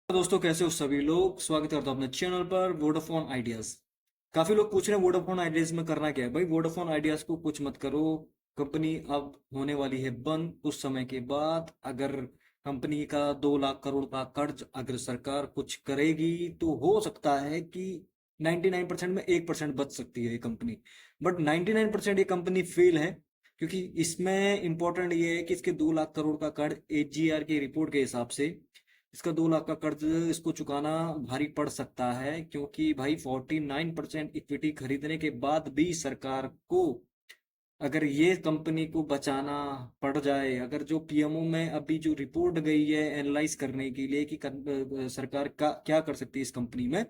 दोस्तों, कैसे हो सभी लोग। स्वागत करता हूं अपने चैनल पर वोडाफोन आइडियाज। काफी लोग पूछ रहे हैं वोडाफोन आइडियाज में करना क्या है। भाई, वोडाफोन आइडियाज को कुछ मत करो। कंपनी अब होने वाली है बंद कुछ समय के बाद। अगर कंपनी का 2 लाख करोड़ का कर्ज अगर सरकार कुछ करेगी तो हो सकता है कि 99% में 1% बच सकती है ये कंपनी। बट 99% ये कंपनी फेल है, क्योंकि इसमें इंपॉर्टेंट ये है कि इसके 2 लाख करोड़ का कर्ज एजीआर की रिपोर्ट के हिसाब से इसका 2 लाख का कर्ज इसको चुकाना भारी पड़ सकता है, क्योंकि भाई 49% इक्विटी खरीदने के बाद भी सरकार को अगर ये कंपनी को बचाना पड़ जाए, अगर जो पीएमओ में अभी जो रिपोर्ट गई है एनालाइज करने के लिए कि सरकार का क्या कर सकती है इस कंपनी में,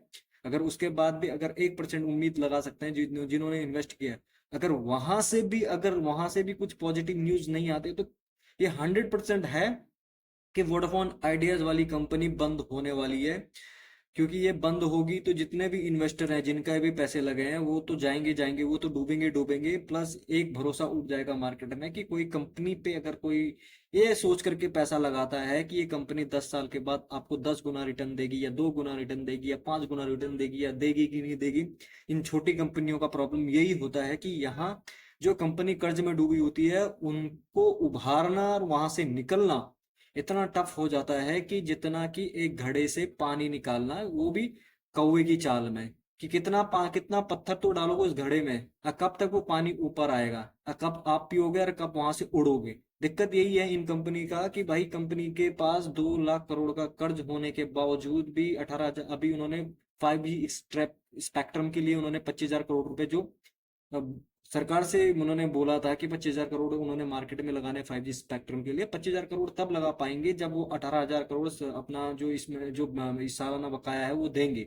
अगर उसके बाद भी अगर 1% उम्मीद लगा सकते हैं जिन्होंने इन्वेस्ट किया है, अगर वहां से भी कुछ पॉजिटिव न्यूज नहीं आते तो ये 100% है कि वोडाफोन आइडियाज वाली कंपनी बंद होने वाली है। क्योंकि ये बंद होगी तो जितने भी इन्वेस्टर हैं जिनका भी पैसे लगे हैं वो तो जाएंगे जाएंगे, वो तो डूबेंगे डूबेंगे। प्लस एक भरोसा उठ जाएगा मार्केट में कि कोई कंपनी पे अगर कोई ये सोच करके पैसा लगाता है कि ये कंपनी 10 साल के बाद आपको 10 गुना रिटर्न देगी या 2 गुना रिटर्न देगी या 5 गुना रिटर्न देगी, या देगी कि नहीं देगी। इन छोटी कंपनियों का प्रॉब्लम यही होता है कि यहाँ जो कंपनी कर्ज में डूबी होती है उनको उभारना और वहां से निकलना इतना टफ हो जाता है कि जितना कि एक घड़े से पानी निकालना, वो भी कौवे की चाल में। कि कितना पत्थर तो डालोगे उस घड़े में, कब तक वो पानी ऊपर आएगा, कब आप पियोगे और कब वहां से उड़ोगे। दिक्कत यही है इन कंपनी का कि भाई कंपनी के पास 2 लाख करोड़ का कर्ज होने के बावजूद भी 18 हजार, अभी उन्होंने 5G स्पेक्ट्रम के लिए उन्होंने 25 हजार करोड़ रुपए जो अब सरकार से उन्होंने बोला था कि 25 हजार करोड़ उन्होंने मार्केट में लगाने 5G स्पेक्ट्रम के लिए। 25 हजार करोड़ तब लगा पाएंगे जब वो 18 हजार करोड़ अपना जो इसमें जो इस सालाना बकाया है वो देंगे।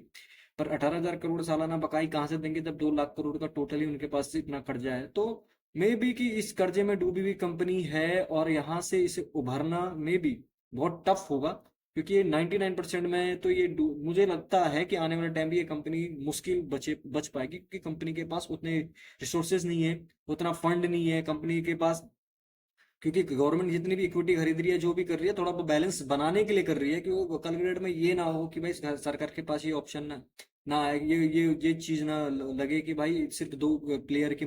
पर 18 हजार करोड़ सालाना बकाई कहाँ से देंगे जब 2 लाख करोड़ का टोटल ही उनके पास से इतना कर्जा है। तो मे बी कि इस कर्जे में डूबी हुई कंपनी है और यहाँ से इसे उभरना मे बी बहुत टफ होगा। क्योंकि ये 99% में तो मुझे लगता है कि आने वाले टाइम भी ये कंपनी मुश्किल बच पाएगी, क्योंकि कंपनी के पास उतने रिसोर्सेज नहीं है, उतना फंड नहीं है कंपनी के पास। क्योंकि गवर्नमेंट जितनी भी इक्विटी खरीद रही है, जो भी कर रही है, थोड़ा बैलेंस बनाने के लिए कर रही है कि वो कल के डेट में ये ना हो कि भाई सरकार के पास ये ऑप्शन ना आए, ये चीज ना लगे कि भाई सिर्फ दो प्लेयर की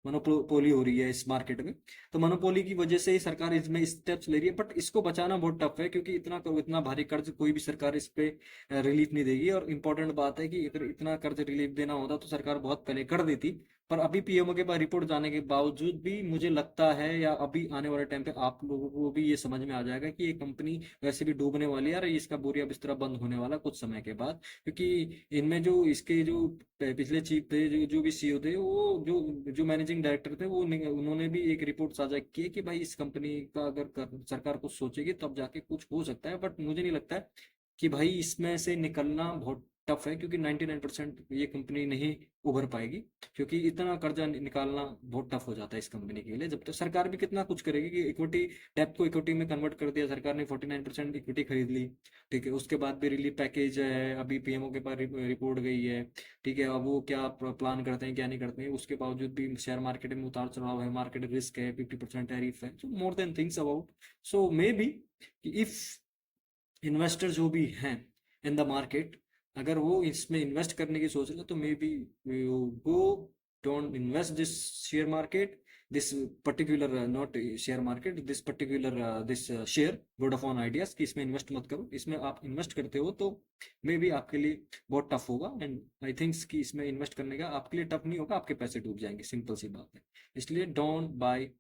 मोनोपोली हो रही है इस मार्केट में। तो मोनोपोली की वजह से ही सरकार इसमें स्टेप्स ले रही है, बट इसको बचाना बहुत टफ है, क्योंकि इतना भारी कर्ज कोई भी सरकार इस पे रिलीफ नहीं देगी। और इम्पोर्टेंट बात है कि अगर इतना कर्ज रिलीफ देना होता तो सरकार बहुत पहले कर देती। पर अभी पीएमओ के पास रिपोर्ट जाने के बावजूद भी मुझे लगता है, या अभी आने वाले टाइम पे आप लोगों को भी ये समझ में आ जाएगा कि ये कंपनी वैसे भी डूबने वाली है और इसका बोरिया बिस्तरा बंद होने वाला कुछ समय के बाद। क्योंकि इनमें जो इसके जो पिछले चीफ थे, जो भी सीईओ थे, वो जो मैनेजिंग डायरेक्टर थे, उन्होंने भी एक रिपोर्ट साझा की है कि भाई इस कंपनी का अगर सरकार कुछ सोचेगी तब जाके कुछ हो सकता है। बट मुझे नहीं लगता है कि भाई इसमें से निकलना बहुत टफ है, क्योंकि 99% ये कंपनी नहीं उभर पाएगी। क्योंकि इतना कर्जा निकालना बहुत टफ हो जाता है इस कंपनी के लिए। जब तक सरकार भी कितना कुछ करेगी कि इक्विटी डेप्थ को इक्विटी में कन्वर्ट कर दिया सरकार ने, 49% इक्विटी खरीद ली। ठीक है, उसके बाद भी रिलीफ पैकेज है, अभी पीएमओ के पास रिपोर्ट गई है। ठीक है, अब वो क्या प्लान करते हैं क्या नहीं करते हैं, उसके बावजूद भी शेयर मार्केट में उतार चढ़ाव है, मार्केट रिस्क है, 50% टैरिफ है, so more than things about. So maybe if investor जो भी हैं इन द मार्केट, अगर वो इसमें इन्वेस्ट करने की सोच रहे हैं तो may be go don't invest this share market, this particular not share market, this particular this share Vodafone ideas, कि इसमें इन्वेस्ट मत करो। इसमें आप इन्वेस्ट करते हो तो मे बी आपके लिए बहुत टफ होगा। एंड आई थिंक्स कि इसमें इन्वेस्ट करने का आपके लिए टफ नहीं होगा, आपके पैसे डूब जाएंगे, सिंपल सी बात है। इसलिए don't buy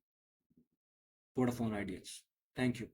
Vodafone ideas. Thank you.